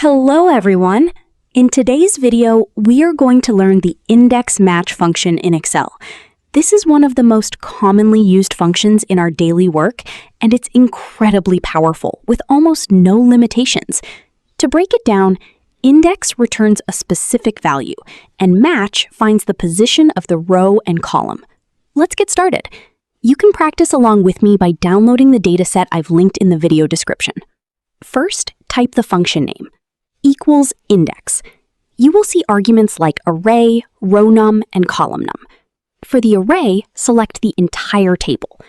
Hello everyone! In today's video, we are going to learn the index match function in Excel. This is one of the most commonly used functions in our daily work, and it's incredibly powerful with almost no limitations. To break it down, index returns a specific value, and match finds the position of the row and column. Let's get started. You can practice along with me by downloading the dataset I've linked in the video description. First, type the function name. Equals index. You will see arguments like array, row num, and column num. For the array, select the entire table.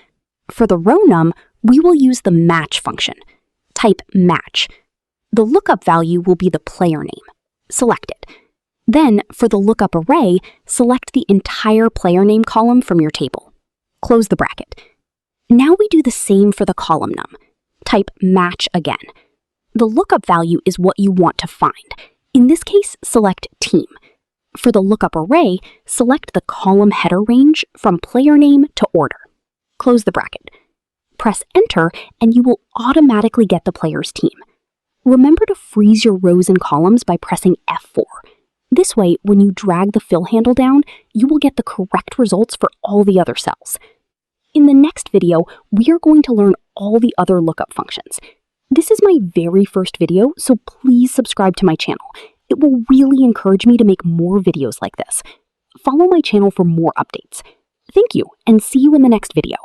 For the row num, we will use the match function. Type match. The lookup value will be the player name. Select it. Then, for the lookup array, select the entire player name column from your table. Close the bracket. Now we do the same for the column num. Type match again. The lookup value is what you want to find. In this case, select team. For the lookup array, select the column header range from player name to order. Close the bracket. Press enter and you will automatically get the player's team. Remember to freeze your rows and columns by pressing F4. This way, when you drag the fill handle down, you will get the correct results for all the other cells. In the next video, we are going to learn all the other lookup functions. This is my very first video, so please subscribe to my channel. It will really encourage me to make more videos like this. Follow my channel for more updates. Thank you, and see you in the next video.